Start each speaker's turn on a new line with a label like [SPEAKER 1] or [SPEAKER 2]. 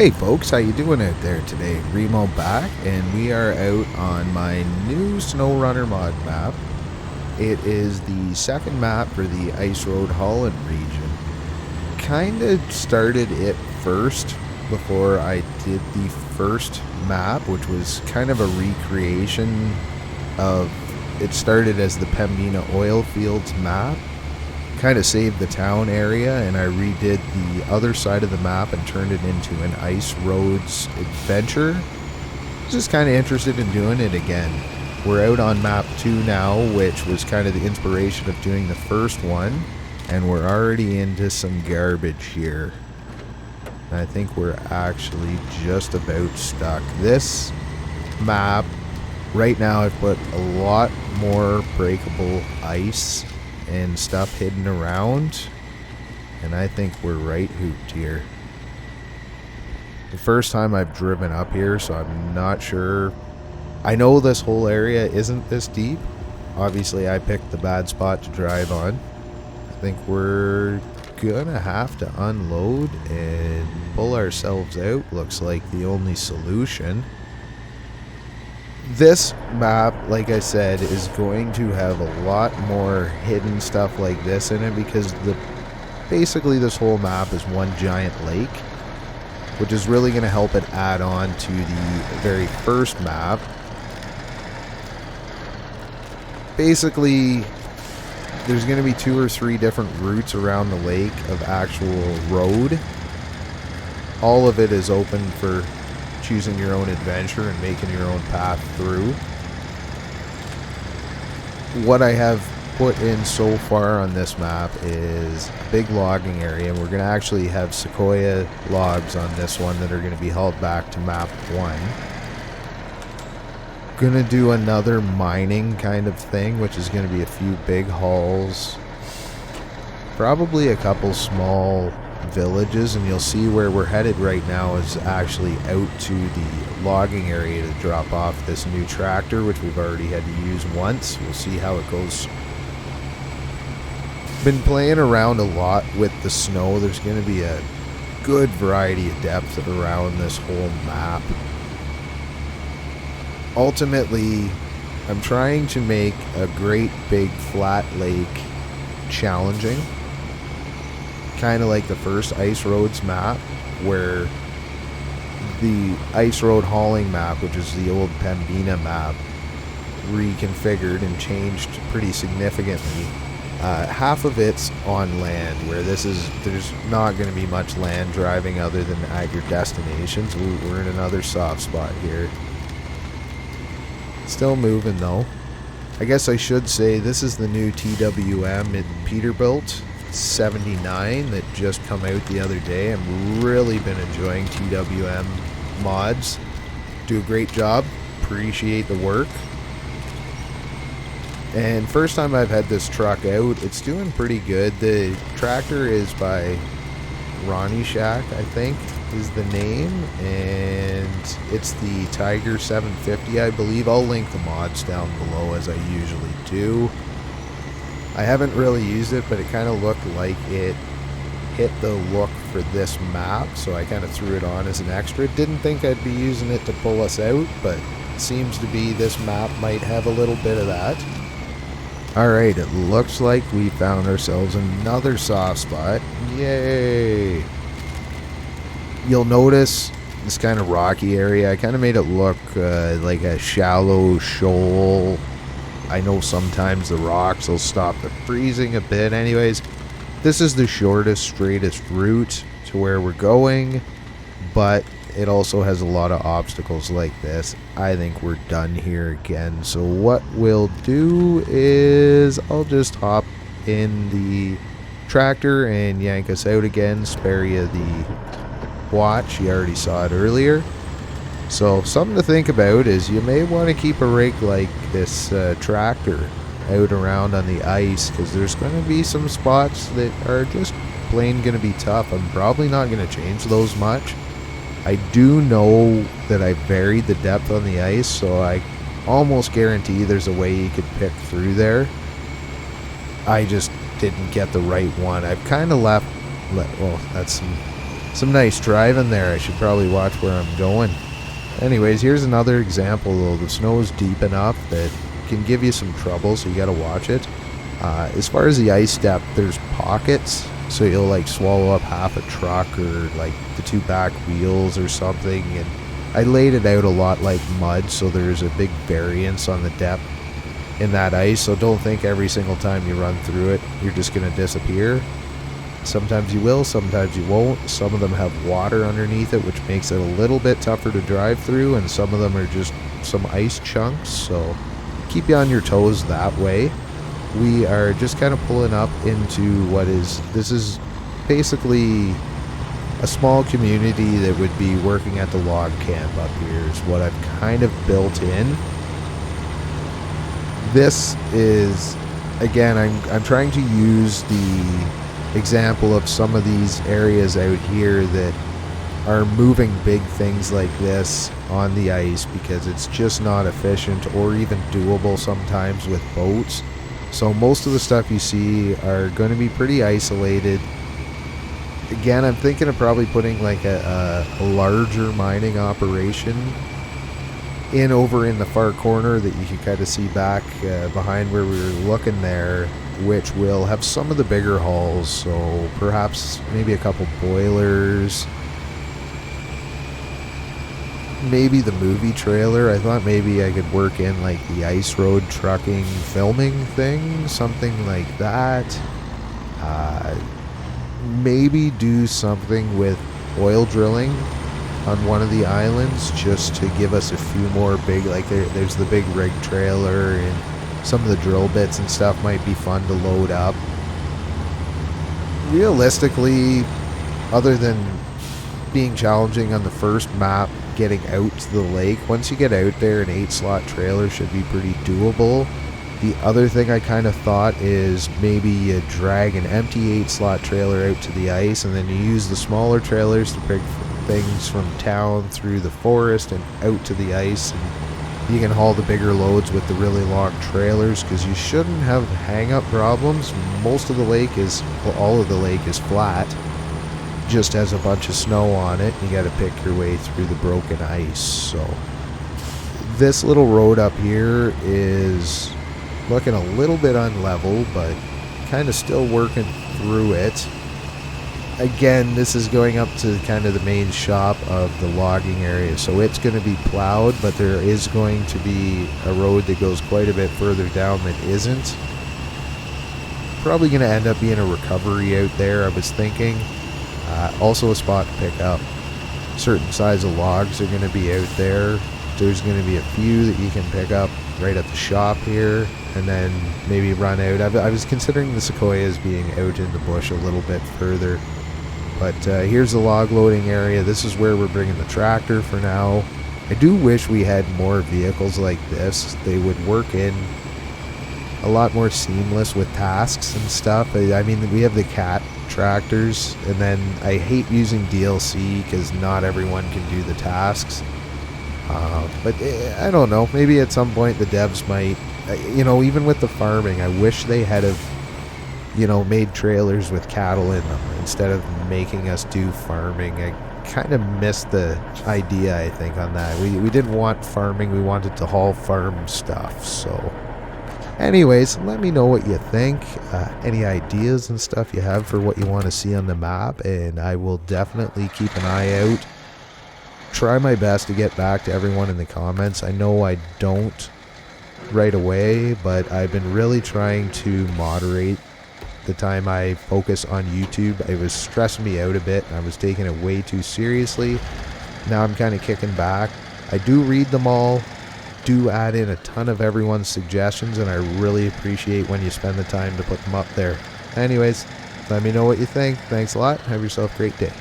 [SPEAKER 1] Hey folks, how you doing out there today? Remo back, and we are out on my new Snowrunner mod map. It is the second map for the Ice Road Haulin region. Kinda started it first before I did the first map, which was kind of a recreation of, it started as the Pembina oil fields map. Kind of saved the town area, and I redid the other side of the map and turned it into an Ice Roads adventure. Just kind of interested in doing it again. We're out on map 2 now, which was kind of the inspiration of doing the first one, and we're already into some garbage here. I think we're actually just about stuck. This map, right now I've put a lot more breakable ice and stuff hidden around, and I think we're right hooped here. The first time I've driven up here, so I'm not sure. I know this whole area isn't this deep. Obviously I picked the bad spot to drive on. I think we're gonna have to unload and pull ourselves out. Looks like the only solution. This map, like I said, is going to have a lot more hidden stuff like this in it, because basically this whole map is one giant lake, which is really going to help it add on to the very first map. Basically, there's going to be 2 or 3 different routes around the lake of actual road. All of it is open for choosing your own adventure and making your own path through. What I have put in so far on this map is a big logging area, and we're going to actually have sequoia logs on this one that are going to be hauled back to map 1. Going to do another mining kind of thing, which is going to be a few big hauls, probably a couple small villages, and you'll see where we're headed right now is actually out to the logging area to drop off this new tractor, which we've already had to use once. We'll see how it goes. Been playing around a lot with the snow. There's going to be a good variety of depth around this whole map. Ultimately, I'm trying to make a great big flat lake challenging, kind of like the first Ice Roads map, where the Ice Road Haulin map, which is the old Pembina map, reconfigured and changed pretty significantly. Half of it's on land, where there's not going to be much land driving other than at your destinations. We're in another soft spot here. Still moving though. I guess I should say this is the new TWM in Peterbilt 79 that just come out the other day. I've really been enjoying TWM mods. Do a great job. Appreciate the work. And first time I've had this truck out, it's doing pretty good. The tractor is by Ronnie Shack, I think is the name, and it's the Tiger 750, I believe. I'll link the mods down below as I usually do. I haven't really used it, but it kind of looked like it hit the look for this map, so I kind of threw it on as an extra. Didn't think I'd be using it to pull us out, but it seems to be this map might have a little bit of that. Alright, it looks like we found ourselves another soft spot. Yay! You'll notice this kind of rocky area. I kind of made it look like a shallow shoal. I know sometimes the rocks will stop the freezing a bit. Anyways, this is the shortest, straightest route to where we're going, but it also has a lot of obstacles like this. I think we're done here again. So what we'll do is I'll just hop in the tractor and yank us out again. Spare you the watch. You already saw it earlier. So something to think about is you may want to keep a rig like this tractor out around on the ice, because there's going to be some spots that are just plain going to be tough. I'm probably not going to change those much. I do know that I varied the depth on the ice, so I almost guarantee there's a way you could pick through there. I just didn't get the right one. I've kind of left, well, that's some some nice driving there. I should probably watch where I'm going. Anyways, here's another example though. The snow is deep enough that it can give you some trouble, so you gotta watch it. As far as the ice depth, there's pockets, so you'll like swallow up half a truck or like the 2 back wheels or something. And I laid it out a lot like mud, so there's a big variance on the depth in that ice. So don't think every single time you run through it you're just gonna disappear. Sometimes you will, sometimes you won't. Some of them have water underneath it, which makes it a little bit tougher to drive through, and some of them are just some ice chunks, so keep you on your toes that way. We are just kind of pulling up into this is basically a small community that would be working at the log camp up here is what I've kind of built in. This is, again, I'm trying to use the example of some of these areas out here that are moving big things like this on the ice, because it's just not efficient or even doable sometimes with boats. So most of the stuff you see are going to be pretty isolated. Again, I'm thinking of probably putting like a larger mining operation over in the far corner that you can kind of see back behind where we were looking there, which will have some of the bigger hauls, so perhaps maybe a couple boilers, maybe the movie trailer. I thought maybe I could work in like the Ice Road trucking filming thing, something like that. Maybe do something with oil drilling on one of the islands, just to give us a few more big, like there's the big rig trailer, and some of the drill bits and stuff might be fun to load up. Realistically, other than being challenging on the first map, getting out to the lake, once you get out there, an 8-slot trailer should be pretty doable. The other thing I kind of thought is maybe you drag an empty 8-slot trailer out to the ice, and then you use the smaller trailers to pick things from town through the forest and out to the ice, and you can haul the bigger loads with the really long trailers, because you shouldn't have hang-up problems. Most of the lake is, well, all of the lake is flat, just has a bunch of snow on it. You got to pick your way through the broken ice. So this little road up here is looking a little bit unlevel, but kind of still working through it. Again, this is going up to kind of the main shop of the logging area, so it's going to be plowed, but there is going to be a road that goes quite a bit further down that isn't. Probably going to end up being a recovery out there, I was thinking. Also a spot to pick up certain size of logs are going to be out there. There's going to be a few that you can pick up right at the shop here, and then maybe run out. I was considering the sequoias being out in the bush a little bit further. But here's the log loading area. This is where we're bringing the tractor for now. I do wish we had more vehicles like this. They would work in a lot more seamless with tasks and stuff. I mean, we have the cat tractors, and then I hate using DLC because not everyone can do the tasks. But I don't know. Maybe at some point the devs might, even with the farming, I wish they had made trailers with cattle in them instead of making us do farming. I kind of missed the idea, I think, on that. We didn't want farming, we wanted to haul farm stuff. So anyways, let me know what you think, any ideas and stuff you have for what you want to see on the map, and I will definitely keep an eye out. Try my best to get back to everyone in the comments. I know I don't right away, but I've been really trying to moderate the time I focus on YouTube. It was stressing me out a bit, and I was taking it way too seriously. Now I'm kind of kicking back. I do read them all, do add in a ton of everyone's suggestions, and I really appreciate when you spend the time to put them up there. Anyways, let me know what you think. Thanks a lot. Have yourself a great day.